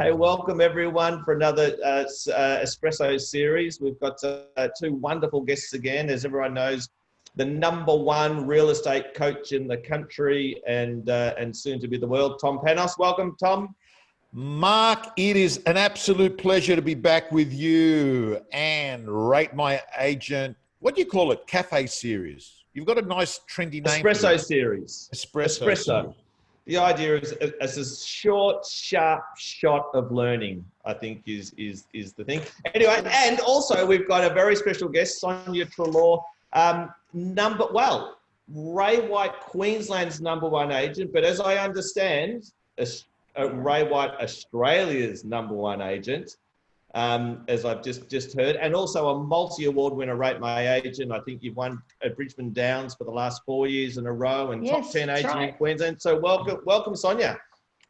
Hey, welcome everyone for another Espresso series. We've got two wonderful guests again. As everyone knows, the #1 real estate coach in the country and soon to be the world, Tom Panos. Welcome, Tom. Mark, it is an absolute pleasure to be back with you and Rate My Agent. What do you call it? Cafe series. You've got a nice trendy name. Espresso series. Espresso. Series. The idea is as a short, sharp shot of learning, I think is the thing. Anyway, and also we've got a very special guest, Sonya Treloar, Ray White, Queensland's #1 agent, but as I understand, Ray White, Australia's #1 agent, as I've just heard, and also a multi-award winner, Rate My Agent. I think you've won at Bridgeman Downs for the last 4 years in a row, and yes, top 10 agent right. in Queensland. So welcome, Sonya.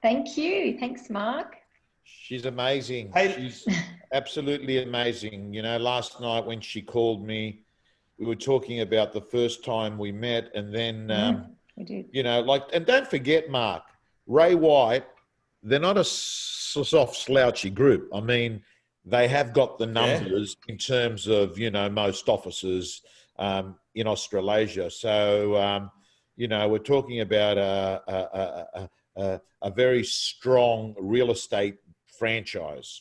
Thank you. Thanks, Mark. She's amazing. Hey. She's absolutely amazing. You know, last night when she called me, we were talking about the first time we met, and then, we did. you know, and don't forget, Mark, Ray White, they're not a soft, slouchy group. I mean, they have got the numbers in terms of, you know, most offices in Australasia. So, you know, we're talking about a very strong real estate franchise.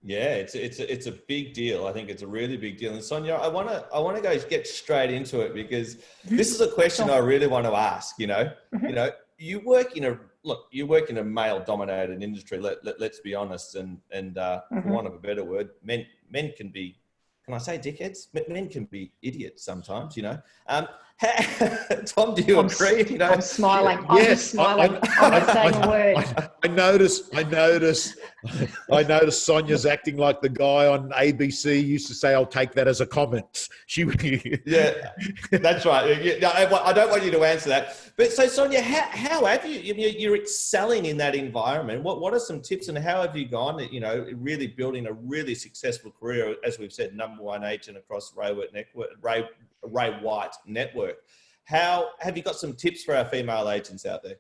Yeah, it's a big deal. I think it's a really big deal. And Sonya, I want to get straight into it because this is a question I really want to ask. You know, you work in a male-dominated industry. Let's be honest, and for want of a better word, men can be. Can I say dickheads? Men can be idiots sometimes. You know. Tom, do you agree? You know, I'm smiling. I'm just smiling. I'm not saying a word. I noticed Sonya's acting like the guy on ABC used to say, "I'll take that as a comment." Yeah, that's right. Yeah, I don't want you to answer that. But so, Sonya, how have you? You're excelling in that environment. What are some tips, and how have you gone? You know, really building a really successful career, as we've said, #1 agent across Ray White network. How have you got some tips for our female agents out there?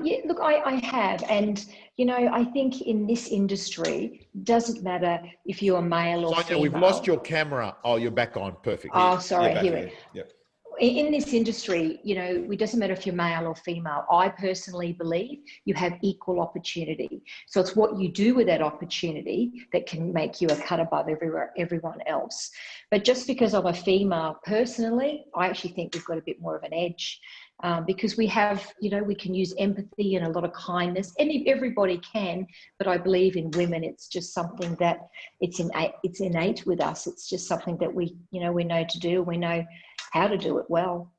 Yeah, look, I have. And, you know, I think in this industry, doesn't matter if you're male or Sonya, female. we've lost your camera. Oh, you're back on. Perfect. Oh, sorry. Here we go. Yep. In this industry, you know, it doesn't matter if you're male or female. I personally believe you have equal opportunity. So it's what you do with that opportunity that can make you a cut above everyone else. But just because I'm a female personally, I actually think we've got a bit more of an edge because we have, you know, we can use empathy and a lot of kindness, and everybody can. But I believe in women, it's just something that it's innate with us. It's just something that we know to do. We know how to do it well.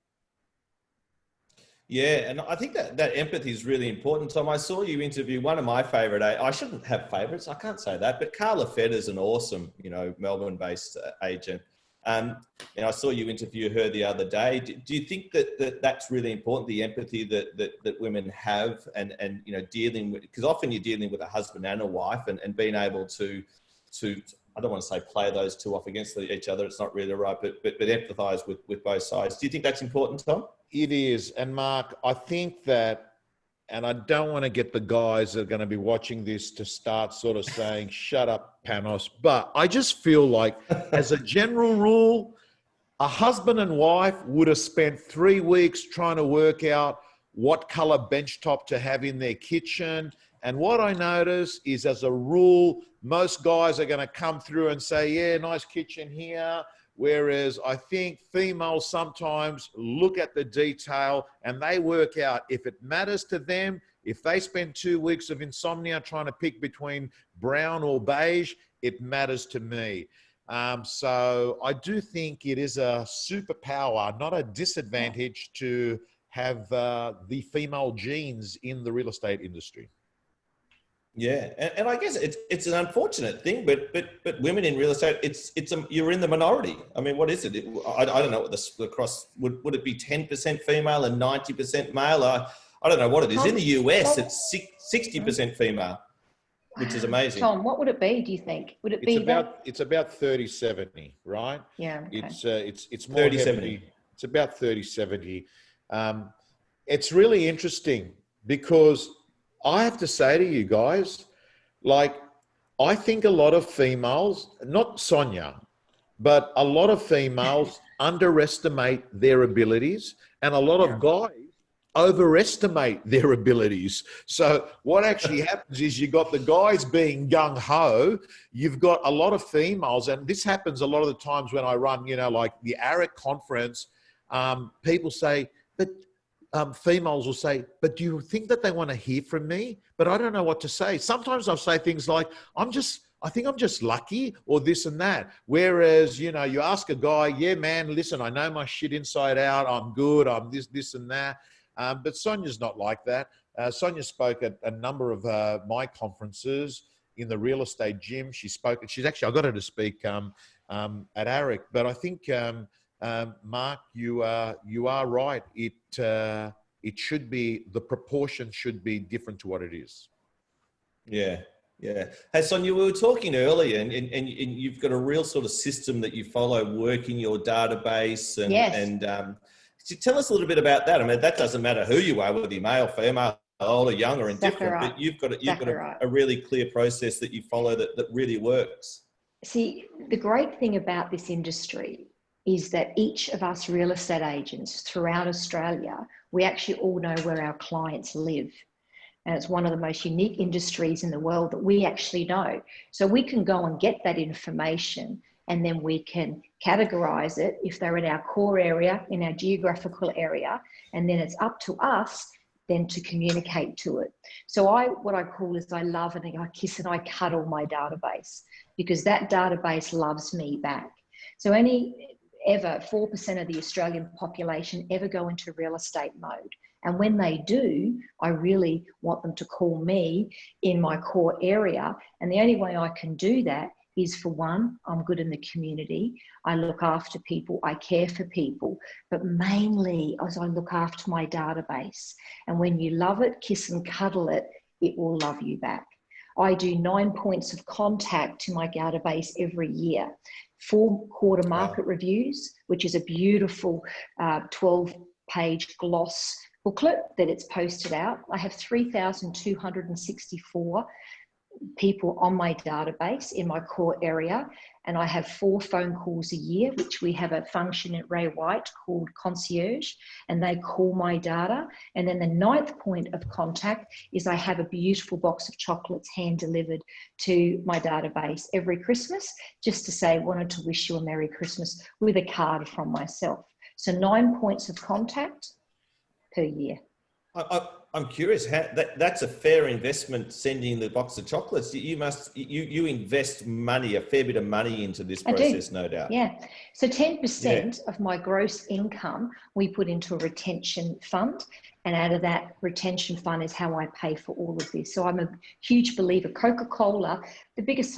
Yeah, and I think that empathy is really important. Tom, I saw you interview one of my favourite. I shouldn't have favourites. I can't say that, but Carla Fedder's an awesome, you know, Melbourne-based agent. And I saw you interview her the other day. Do you think that's really important? The empathy that women have, and you know, dealing with, because often you're dealing with a husband and a wife, and being able to I don't want to say play those two off against each other. It's not really right, but empathise with both sides. Do you think that's important, Tom? It is. And Mark, I think that, and I don't want to get the guys that are going to be watching this to start sort of saying, shut up, Panos. But I just feel like, as a general rule, a husband and wife would have spent 3 weeks trying to work out what color benchtop to have in their kitchen. And what I notice is, as a rule, most guys are going to come through and say, yeah, nice kitchen here. Whereas I think females sometimes look at the detail and they work out if it matters to them. If they spend 2 weeks of insomnia trying to pick between brown or beige, it matters to me. So I do think it is a superpower, not a disadvantage, to have the female genes in the real estate industry. Yeah, and I guess it's an unfortunate thing, but women in real estate, you're in the minority. I mean, what is it? I don't know what the cross would it be 10% female and 90% male? I don't know what it is. In the US, it's 60% female, which is amazing. Tom, what would it be? Do you think? Would it be It's about 30-70, right? Yeah. Okay. It's more 30-70. It's about 30-70. It's really interesting because I have to say to you guys, like, I think a lot of females, not Sonya, but a lot of females underestimate their abilities, and a lot of guys overestimate their abilities. So what actually happens is you've got the guys being gung-ho, you've got a lot of females, and this happens a lot of the times when I run, like the ARIC conference, people say, but females will say, but do you think that they want to hear from me? But I don't know what to say. Sometimes I'll say things like, I think I'm just lucky, or this and that. Whereas, you ask a guy, yeah, man, listen, I know my shit inside out. I'm good. I'm this and that. But Sonia's not like that. Sonia spoke at a number of my conferences in the real estate gym. She's actually, I got her to speak at ARIC. But I think, Mark, you are right. It should be, the proportion should be different to what it is. Yeah. Yeah. Hey, Sonia, we were talking earlier, and you've got a real sort of system that you follow, working your database, and tell us a little bit about that. I mean, that doesn't matter who you are, whether you're male, female, old or young or indifferent, right. But you've got a really clear process that you follow that really works. See, the great thing about this industry is that each of us real estate agents throughout Australia, we actually all know where our clients live. And it's one of the most unique industries in the world that we actually know. So we can go and get that information, and then we can categorize it if they're in our core area, in our geographical area, and then it's up to us then to communicate to it. So what I call is I love and I kiss and I cuddle my database, because that database loves me back. So ever 4% of the Australian population ever go into real estate mode. And when they do, I really want them to call me in my core area. And the only way I can do that is, for one, I'm good in the community. I look after people. I care for people. But mainly as I look after my database. And when you love it, kiss and cuddle it, it will love you back. I do 9 points of contact to my database every year. 4 quarter market reviews, which is a beautiful 12-page gloss booklet that it's posted out. I have 3,264 people on my database in my core area, and I have 4 phone calls a year, which we have a function at Ray White called concierge, and they call my data. And then the 9th point of contact is I have a beautiful box of chocolates hand delivered to my database every Christmas, just to say, wanted to wish you a Merry Christmas, with a card from myself. So 9 points of contact per year. I'm curious, that's a fair investment, sending the box of chocolates. You invest money, a fair bit of money into this process, no doubt. Yeah. So 10% of my gross income, we put into a retention fund. And out of that retention fund is how I pay for all of this. So I'm a huge believer. Coca-Cola, the biggest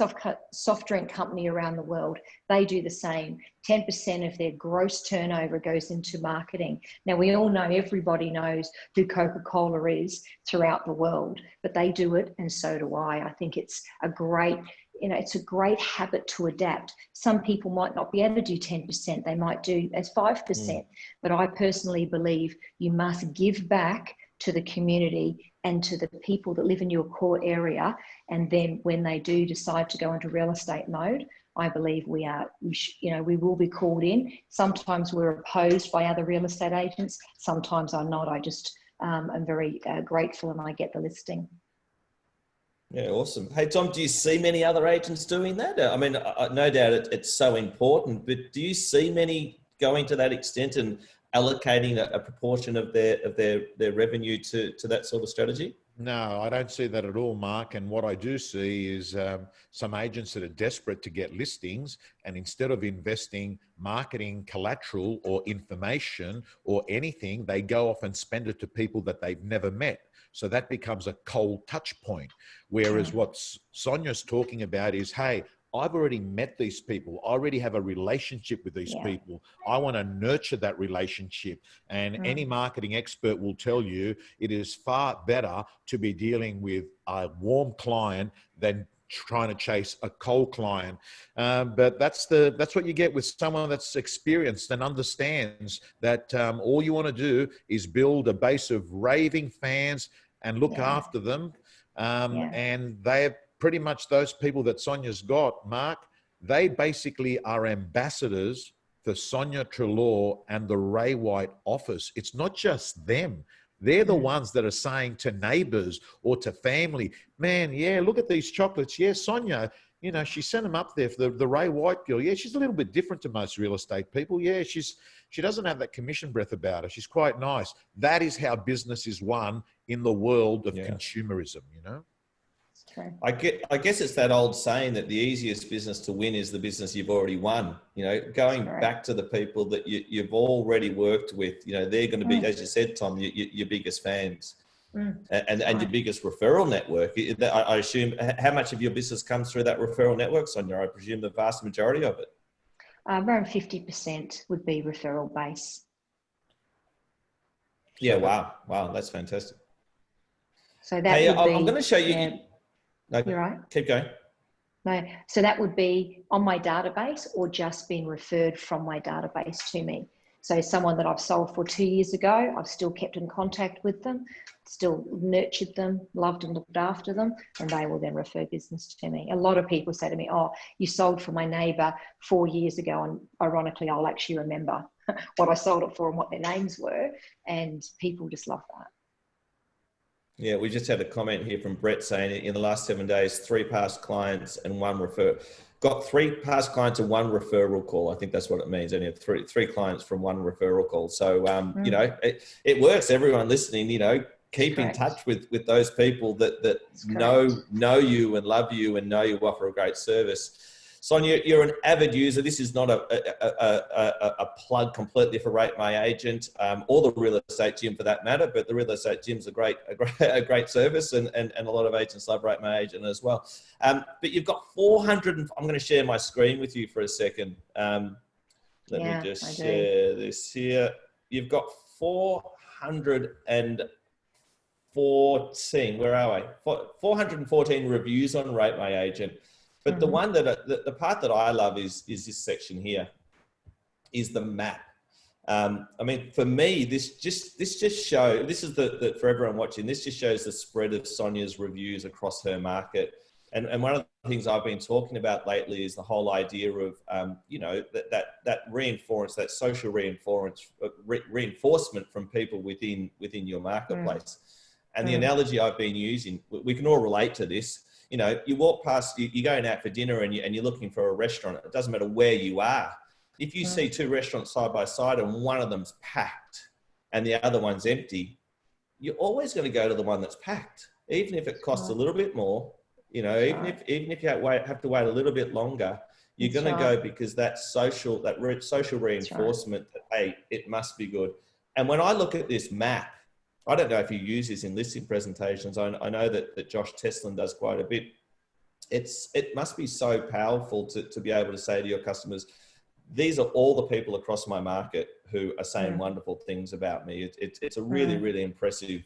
soft drink company around the world, they do the same. 10% of their gross turnover goes into marketing. Now, we all know, everybody knows who Coca-Cola is throughout the world, but they do it, and so do I. I think it's a great, it's a great habit to adapt. Some people might not be able to do 10%. They might do as 5%. But I personally believe you must give back to the community and to the people that live in your core area. And then when they do decide to go into real estate mode, I believe we will be called in. Sometimes we're opposed by other real estate agents. Sometimes I'm not. I just am very grateful, and I get the listing. Yeah, awesome. Hey, Tom, do you see many other agents doing that? I mean, no doubt it's so important, but do you see many going to that extent and allocating a proportion of their revenue to that sort of strategy? No, I don't see that at all, Mark. And what I do see is some agents that are desperate to get listings, and instead of investing marketing collateral or information or anything, they go off and spend it to people that they've never met. So that becomes a cold touch point. Whereas what Sonia's talking about is, hey, I've already met these people. I already have a relationship with these people. I want to nurture that relationship. And any marketing expert will tell you it is far better to be dealing with a warm client than trying to chase a cold client. But that's what you get with someone that's experienced and understands that all you want to do is build a base of raving fans and look Yeah. after them. Yeah. And they're pretty much those people that Sonya's got, Mark, they basically are ambassadors for Sonya Treloar and the Ray White office. It's not just them. They're the ones that are saying to neighbors or to family, man, yeah, look at these chocolates. Yeah, Sonya, you know, she sent them up there for the Ray White girl. Yeah, she's a little bit different to most real estate people. Yeah, she doesn't have that commission breath about her. She's quite nice. That is how business is won in the world of consumerism, you know? True. I guess it's that old saying that the easiest business to win is the business you've already won. You know, going back to the people that you've already worked with, you know, they're going to be, as you said, Tom, your biggest fans and your biggest referral network. I assume, how much of your business comes through that referral network, Sonya? I presume the vast majority of it. Around 50% would be referral base. Yeah, wow, that's fantastic. So that would be, I'm going to show you. Yeah, No, you're right. Keep going. No, so that would be on my database or just been referred from my database to me. So someone that I've sold for 2 years ago, I've still kept in contact with them, still nurtured them, loved and looked after them, and they will then refer business to me. A lot of people say to me, oh, you sold for my neighbour 4 years ago, and ironically, I'll actually remember what I sold it for and what their names were, and people just love that. Yeah, we just had a comment here from Brett saying in the last 7 days, 3 past clients and 1 refer. Got 3 past clients and 1 referral call. I think that's what it means. Only have three clients from 1 referral call. So, you know, it works. Everyone listening, you know, keep in touch with those people that know you and love you and know you offer a great service. Sonya, you're an avid user. This is not a plug completely for Rate My Agent or the real estate gym for that matter, but the real estate gym's a great service, and a lot of agents love Rate My Agent as well. But you've got 400. I'm going to share my screen with you for a second. Let me just share this here. You've got 414. Where are we? 414 reviews on Rate My Agent. But the one that the part that I love is this section here, is the map. I mean, for me, this just shows. This is for everyone watching. This just shows the spread of Sonya's reviews across her market. And one of the things I've been talking about lately is the whole idea of you know, that reinforcement, that social reinforcement from people within your marketplace. And the analogy I've been using, we can all relate to this. You know, you walk past, you're going out for dinner and you're looking for a restaurant. It doesn't matter where you are. If you see 2 restaurants side by side and one of them's packed and the other one's empty, you're always going to go to the one that's packed, even if it costs a little bit more. You know, even if you have to wait a little bit longer, you're going to go because that social reinforcement that, hey, it must be good. And when I look at this map, I don't know if you use this in listing presentations. I know that Josh Teslin does quite a bit. It must be so powerful to be able to say to your customers, these are all the people across my market who are saying wonderful things about me. It's a really impressive.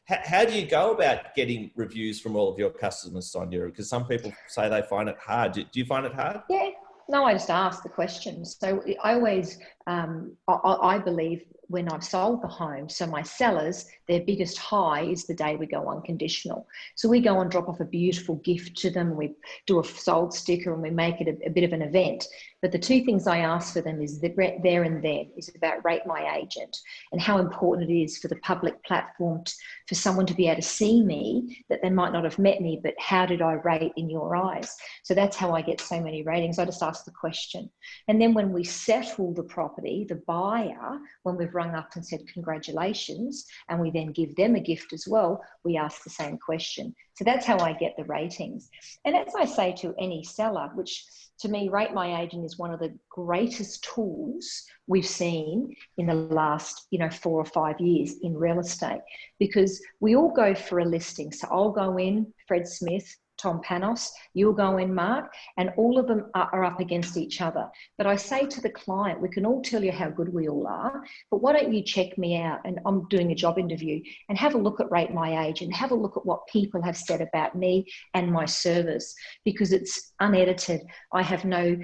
How do you go about getting reviews from all of your customers, Sonya? Because some people say they find it hard. Do you find it hard? Yeah. No, I just ask the question. So I always, I believe when I've sold the home, so my sellers, their biggest high is the day we go unconditional. So we go and drop off a beautiful gift to them. We do a sold sticker and we make it a bit of an event. But the 2 things I ask for them is that there and then is about Rate My Agent and how important it is for the public platform for someone to be able to see me, that they might not have met me, but how did I rate in your eyes? So that's how I get so many ratings. I just ask the question. And then when we settle the property, the buyer, when we've rung up and said congratulations, and we then give them a gift as well, we ask the same question. So that's how I get the ratings. And as I say to any seller, which to me, Rate My Agent is one of the greatest tools we've seen in the last, 4 or 5 years in real estate, because we all go for a listing. So I'll go in, Fred Smith, Tom Panos, you'll go in, Mark, and all of them are up against each other. But I say to the client, we can all tell you how good we all are, but why don't you check me out? And I'm doing a job interview, and have a look at Rate My Age and have a look at what people have said about me and my service, because it's unedited. I have no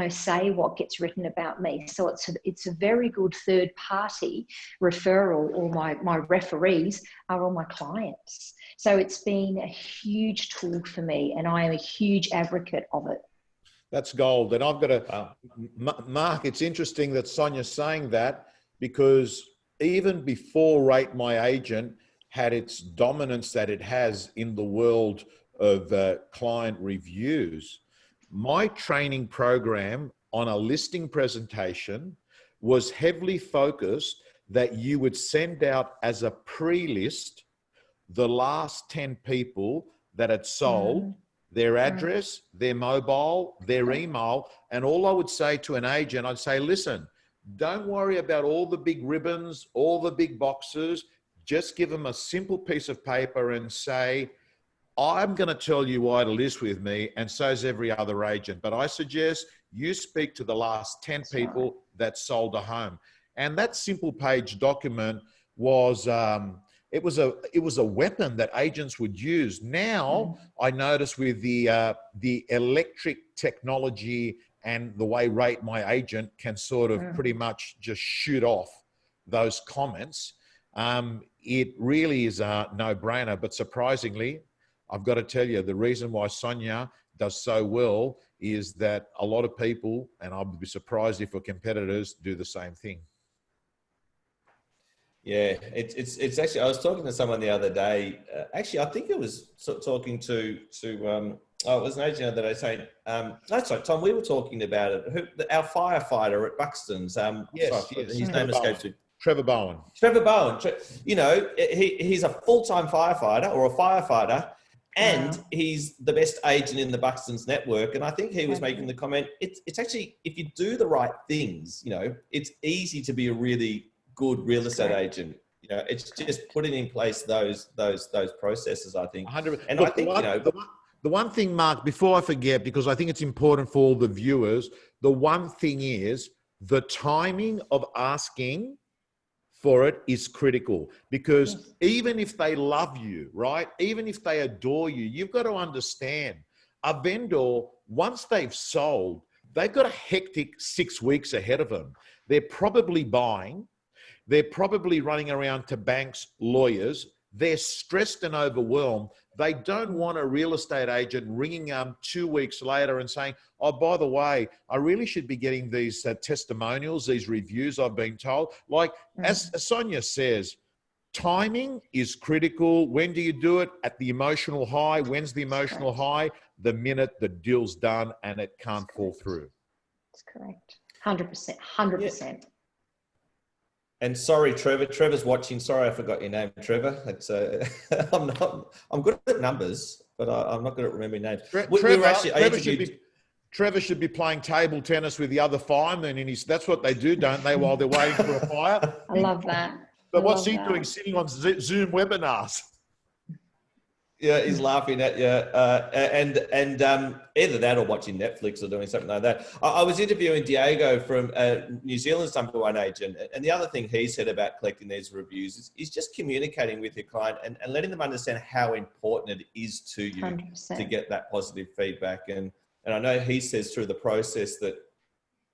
say what gets written about me. So it's a very good third party referral, or my referees are all my clients. So it's been a huge tool for me, and I am a huge advocate of it. That's gold. And I've got to, Mark, it's interesting that Sonya's saying that, because even before Rate My Agent had its dominance that it has in the world of client reviews, my training program on a listing presentation was heavily focused that you would send out as a pre-list the last 10 people that had sold, their address, their mobile, their email. And all I would say to an agent, I'd say, listen, don't worry about all the big ribbons, all the big boxes. Just give them a simple piece of paper and say, I'm going to tell you why to list with me, and so is every other agent. But I suggest you speak to the last 10 people that sold a home. And that simple page document was, it was a weapon that agents would use. Now, I notice with the electric technology and the way Rate My Agent can sort of pretty much just shoot off those comments, it really is a no-brainer. But surprisingly, I've got to tell you, the reason why Sonya does so well is that a lot of people, and I'll be surprised if her competitors do the same thing. Yeah, it's actually, I was talking to someone the other day. Actually, I think it was talking to it was an agent the other day saying, that's right, Tom, we were talking about it. Our firefighter at Buxton's, yes, his name escapes me. Trevor Bowen. Trevor Bowen, you know, he's a full-time firefighter or a firefighter, and he's the best agent in the Buxton's network. And I think he was making the comment, it's actually, if you do the right things, you know, it's easy to be a really good real estate agent. You know, it's just putting in place those processes, I think. 100%. And look, I think, the one thing, Mark, before I forget, because I think it's important for all the viewers, the one thing is the timing of asking for it is critical, because even if they love you, right? Even if they adore you, you've got to understand a vendor, once they've sold, they've got a hectic 6 weeks ahead of them. They're probably buying. They're probably running around to banks, lawyers. They're stressed and overwhelmed. They don't want a real estate agent ringing them 2 weeks later and saying, oh, by the way, I really should be getting these testimonials, these reviews I've been told. Like, as Sonya says, timing is critical. When do you do it? At the emotional high. When's the emotional high? The minute the deal's done and it can't fall through. That's correct. 100%. 100%. Yeah. And sorry, Trevor. Trevor's watching. Sorry, I forgot your name, Trevor. It's I'm good at numbers, but I'm not good at remembering names. Trevor should be playing table tennis with the other firemen, and that's what they do, don't they, while they're waiting for a fire? I love that. But what's he doing, sitting on Zoom webinars? Yeah, he's laughing at you. And either that or watching Netflix or doing something like that. I was interviewing Diego from New Zealand's #1 agent. And the other thing he said about collecting these reviews is just communicating with your client and letting them understand how important it is to you 100%. To get that positive feedback. And I know he says through the process that,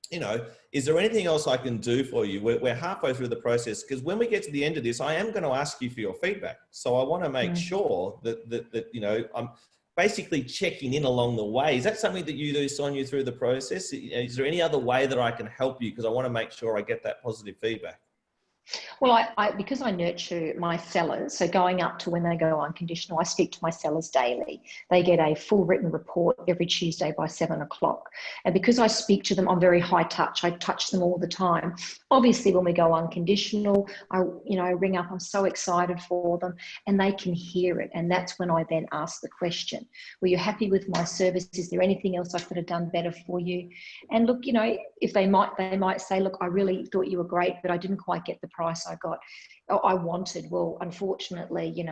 you know, is there anything else I can do for you? We're halfway through the process, because when we get to the end of this, I am going to ask you for your feedback. So I want to make sure that, you know, I'm basically checking in along the way. Is that something that you do, Sonya, through the process? Is there any other way that I can help you? Because I want to make sure I get that positive feedback. Well, because I nurture my sellers, so going up to when they go unconditional, I speak to my sellers daily. They get a full written report every Tuesday by 7 o'clock. And because I speak to them, I'm very high touch. I touch them all the time. Obviously, when we go unconditional, I ring up, I'm so excited for them, and they can hear it. And that's when I then ask the question, were you happy with my service? Is there anything else I could have done better for you? And look, you know, if they might say, look, I really thought you were great, but I didn't quite get the price I got. I wanted. Well, unfortunately,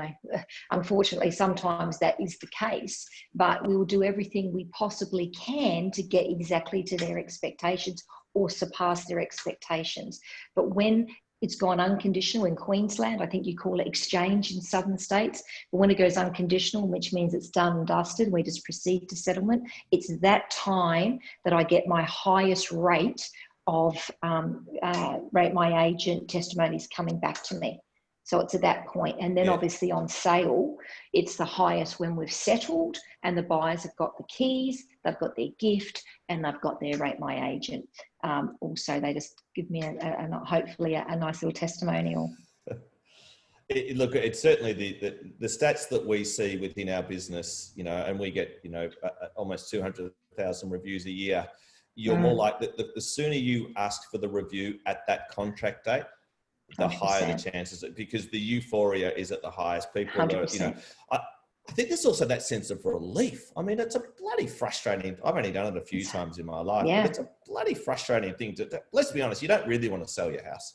unfortunately, sometimes that is the case, but we will do everything we possibly can to get exactly to their expectations or surpass their expectations. But when it's gone unconditional in Queensland, I think you call it exchange in southern states, but when it goes unconditional, which means it's done and dusted, we just proceed to settlement, it's that time that I get my highest rate of rate my agent testimonies coming back to me. So it's at that point. And then obviously on sale, it's the highest when we've settled and the buyers have got the keys, they've got their gift, and they've got their rate my agent. Also, they just give me hopefully a nice little testimonial. Look, it's certainly the stats that we see within our business, and we get, almost 200,000 reviews a year. You're more like the sooner you ask for the review at that contract date, the 100%. Higher the chances, because the euphoria is at the highest. People 100%. Are, I think there's also that sense of relief. I mean, it's a bloody frustrating, I've only done it a few times in my life, but it's a bloody frustrating thing let's be honest, you don't really want to sell your house.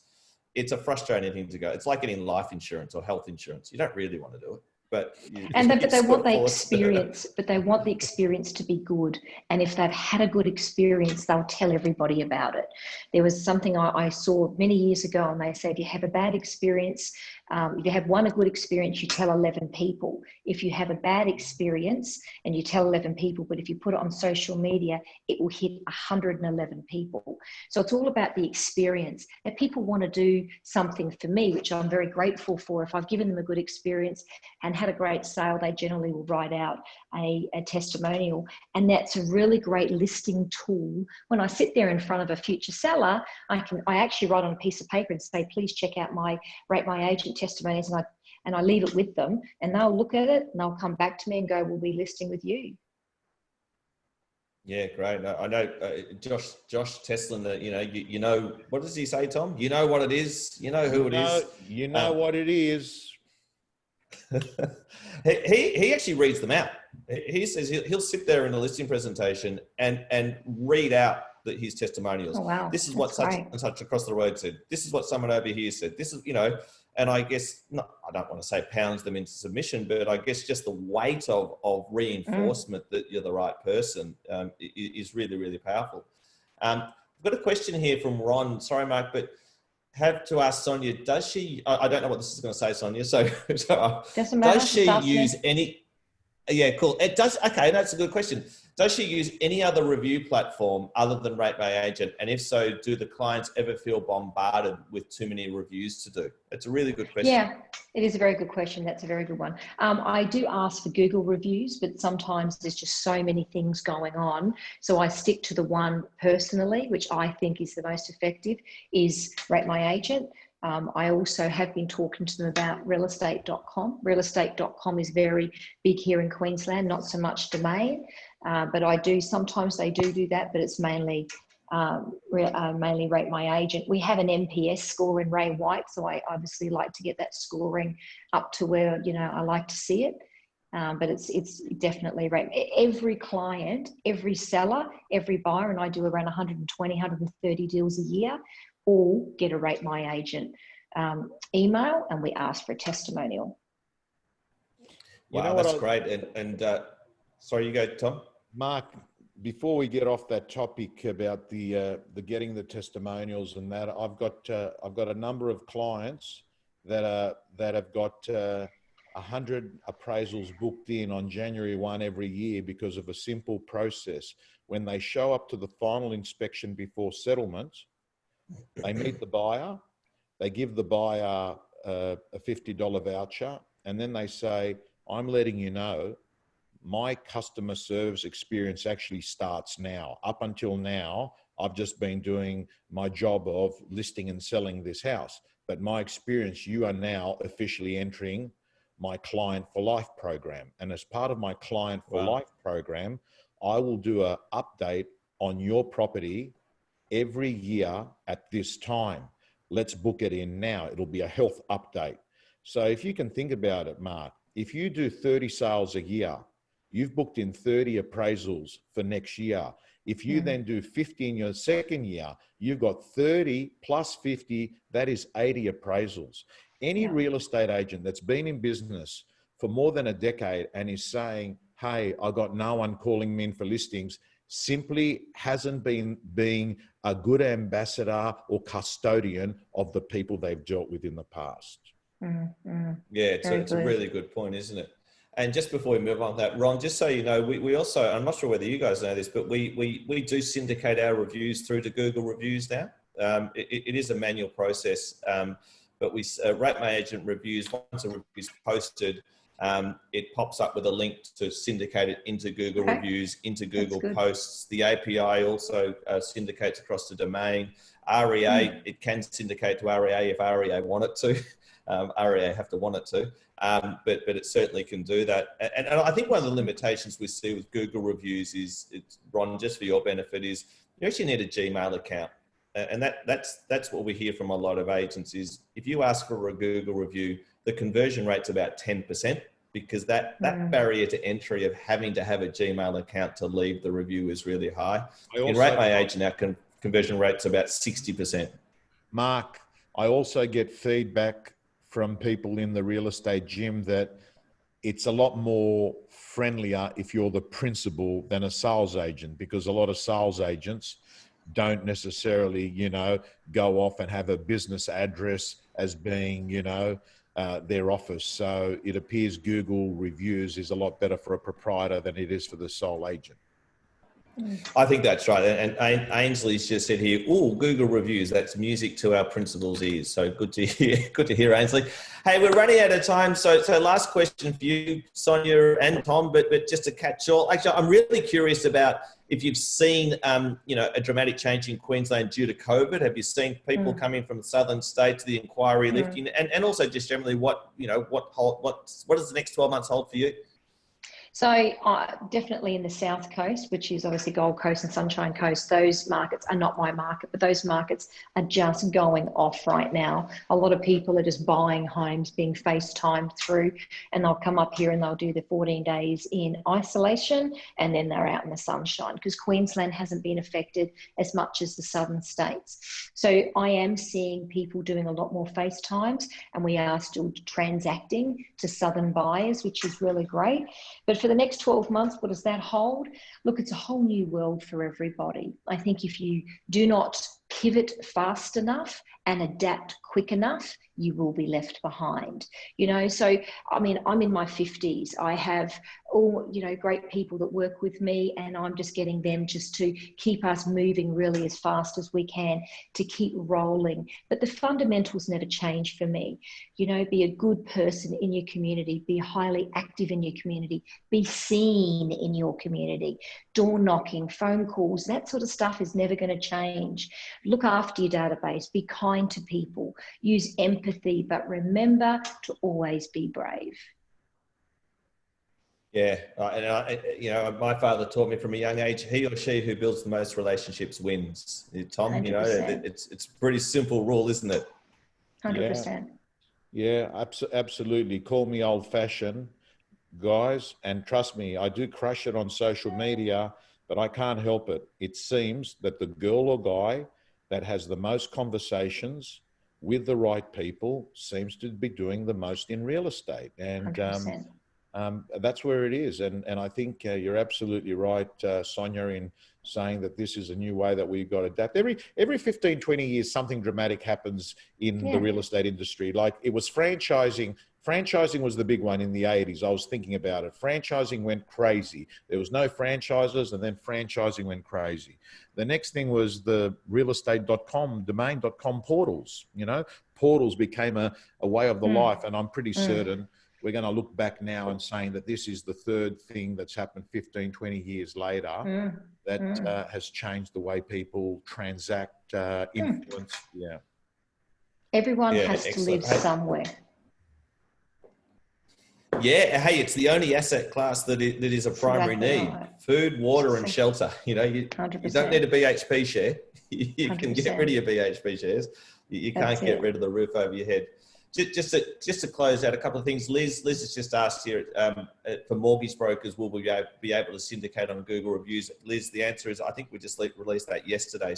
It's a frustrating thing to go. It's like getting life insurance or health insurance. You don't really want to do it. But they want the experience, but they want the experience to be good. And if they've had a good experience, they'll tell everybody about it. There was something I saw many years ago, and they said, if you have a bad experience, if you have a good experience, you tell 11 people. If you have a bad experience and you tell 11 people, but if you put it on social media, it will hit 111 people. So it's all about the experience. If people want to do something for me, which I'm very grateful for, if I've given them a good experience and had a great sale, they generally will write out a testimonial. And that's a really great listing tool. When I sit there in front of a future seller, I actually write on a piece of paper and say, please check out my rate my agent testimonies, and I leave it with them, and they'll look at it and they'll come back to me and go, we'll be listing with you. Yeah, great. I know Josh Teslin, what does he say, Tom? You know what it is. You know who it is. You know what it is. He actually reads them out. He says he'll sit there in a listing presentation and read out his testimonials. Oh, wow. This is what such and such across the road said. This is what someone over here said. This is, and I guess, I don't want to say pounds them into submission, but I guess just the weight of reinforcement that you're the right person is really, really powerful. I've got a question here from Ron. Sorry, Mark, but have to ask Sonya, does she, I don't know what this is going to say, Sonya, so doesn't matter. Does she use any, yeah, cool. It does, okay, that's a good question. Does she use any other review platform other than Rate My Agent? And if so, do the clients ever feel bombarded with too many reviews to do? It's a really good question. Yeah, it is a very good question. That's a very good one. I do ask for Google reviews, but sometimes there's just so many things going on. So I stick to the one personally, which I think is the most effective, is Rate My Agent. I also have been talking to them about realestate.com. Realestate.com is very big here in Queensland, not so much Domain, but sometimes they do that, but it's mainly Rate My Agent. We have an NPS score in Ray White, so I obviously like to get that scoring up to where, I like to see it. But it's definitely every client, every seller, every buyer, and I do around 120, 130 deals a year, all get a Rate My Agent email, and we ask for a testimonial. Wow, that's great. And sorry, you go, Tom. Mark, before we get off that topic about the getting the testimonials and that, I've got a number of clients that have got 100 appraisals booked in on January 1 every year because of a simple process. When they show up to the final inspection before settlement, they meet the buyer, they give the buyer a $50 voucher, and then they say, I'm letting you know, my customer service experience actually starts now. Up until now, I've just been doing my job of listing and selling this house. But my experience, you are now officially entering my Client for Life program. And as part of my Client for Life program, I will do an update on your property every year at this time. Let's book it in now. It'll be a health update. So if you can think about it, Mark, if you do 30 sales a year, you've booked in 30 appraisals for next year. If you then do 50 in your second year, you've got 30 plus 50, that is 80 appraisals. Any real estate agent that's been in business for more than a decade and is saying, hey, I got no one calling me in for listings, simply hasn't been being a good ambassador or custodian of the people they've dealt with in the past. Yeah, it's a really good point, isn't it? And just before we move on to that, Ron, just so you know, we also, I'm not sure whether you guys know this, but we do syndicate our reviews through to Google Reviews now. It is a manual process, but we rate my agent reviews. Once a review is posted, it pops up with a link to syndicate it into Google Reviews, into Google Posts. The API also syndicates across the domain. REA, it can syndicate to REA if REA want it to. REA have to want it to, but it certainly can do that. And I think one of the limitations we see with Google Reviews is, Ron, just for your benefit, is you actually need a Gmail account. And that's what we hear from a lot of agents is if you ask for a Google review, the conversion rate's about 10%, because that barrier to entry of having to have a Gmail account to leave the review is really high. In Rate My Agent, our conversion rate's about 60%. Mark, I also get feedback from people in the real estate gym that it's a lot more friendlier if you're the principal than a sales agent, because a lot of sales agents don't necessarily, go off and have a business address as being, their office. So it appears Google Reviews is a lot better for a proprietor than it is for the sole agent. I think that's right. And Ainsley's just said here, oh, Google Reviews, that's music to our principals' ears. So good to hear, Ainsley. Hey, we're running out of time. So last question for you, Sonya and Tom, but just to catch all. Actually, I'm really curious about if you've seen, a dramatic change in Queensland due to COVID. Have you seen people coming from the southern states, the inquiry lifting, and also just generally what does the next 12 months hold for you? So definitely in the South Coast, which is obviously Gold Coast and Sunshine Coast, those markets are not my market, but those markets are just going off right now. A lot of people are just buying homes, being FaceTimed through, and they'll come up here and they'll do the 14 days in isolation, and then they're out in the sunshine, because Queensland hasn't been affected as much as the southern states. So I am seeing people doing a lot more FaceTimes, and we are still transacting to southern buyers, which is really great. But for the next 12 months, what does that hold? Look, it's a whole new world for everybody. I think if you do not pivot fast enough and adapt quick enough, you will be left behind. So, I'm in my 50s. I have all, great people that work with me, and I'm just getting them just to keep us moving really as fast as we can, to keep rolling. But the fundamentals never change for me. Be a good person in your community, be highly active in your community, be seen in your community, door knocking, phone calls, that sort of stuff is never going to change. Look after your database, be kind to people, use empathy, but remember to always be brave. Yeah, and my father taught me from a young age, he or she who builds the most relationships wins. Tom, 100%. It's a pretty simple rule, isn't it? 100%. Yeah, absolutely. Call me old-fashioned, guys, and trust me, I do crush it on social media, but I can't help it. It seems that the girl or guy that has the most conversations with the right people seems to be doing the most in real estate. And that's where it is. And I think you're absolutely right, Sonya, in saying that this is a new way that we've got to adapt. Every 15, 20 years, something dramatic happens in the real estate industry. Like it was franchising. Franchising was the big one in the 80s. I was thinking about it. Franchising went crazy. There was no franchises, and then franchising went crazy. The next thing was the realestate.com, domain.com portals. Portals became a way of the life, and I'm pretty certain we're going to look back now and saying that this is the third thing that's happened 15, 20 years later that has changed the way people transact, influence. Yeah. Everyone has to live somewhere. Yeah, hey, it's the only asset class that is a primary need. Right. Food, water, and shelter. You don't need a BHP share. You can get rid of your BHP shares. You can't get rid of the roof over your head. Just to close out a couple of things, Liz has just asked here for mortgage brokers, will we be able to syndicate on Google Reviews? Liz, the answer is I think we just released that yesterday,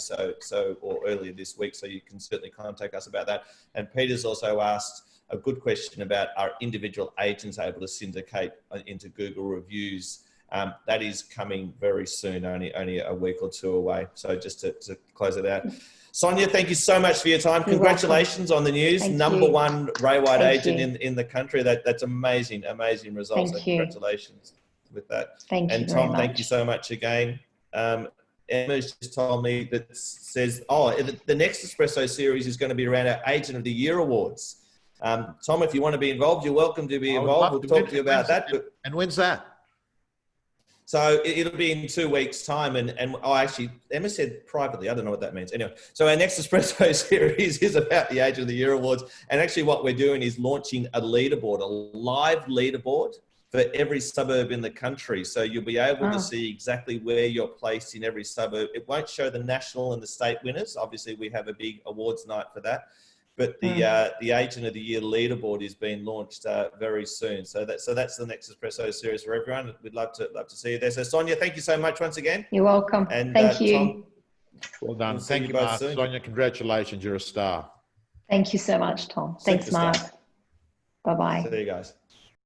or earlier this week, so you can certainly contact us about that. And Peter's also asked a good question about are individual agents able to syndicate into Google reviews. That is coming very soon, only a week or two away. So just to close it out. Sonya, thank you so much for your time. Congratulations on the news. Number one railway agent in the country. That's amazing results. Thank so you. Congratulations with that. Thank you and very Tom, much. thank you so much again. Emma's just told me that says, the next Espresso series is going to be around our Agent of the Year Awards. Tom, if you want to be involved, you're welcome to be involved. We'll talk to you about that. And when's that? So it'll be in 2 weeks' time. And actually, Emma said privately, I don't know what that means. Anyway, so our next Espresso series is about the Agent of the Year Awards. And actually what we're doing is launching a leaderboard, a live leaderboard for every suburb in the country. So you'll be able to see exactly where you're placed in every suburb. It won't show the national and the state winners. Obviously, we have a big awards night for that. But the Agent of the Year leaderboard is being launched very soon. So that's the next Espresso series for everyone. We'd love to see you there. So Sonya, thank you so much once again. You're welcome. And thank you. Tom, well done. We'll thank you, Mark. Sonya, congratulations. You're a star. Thank you so much, Tom. Thanks, Mark. Bye-bye. See you guys.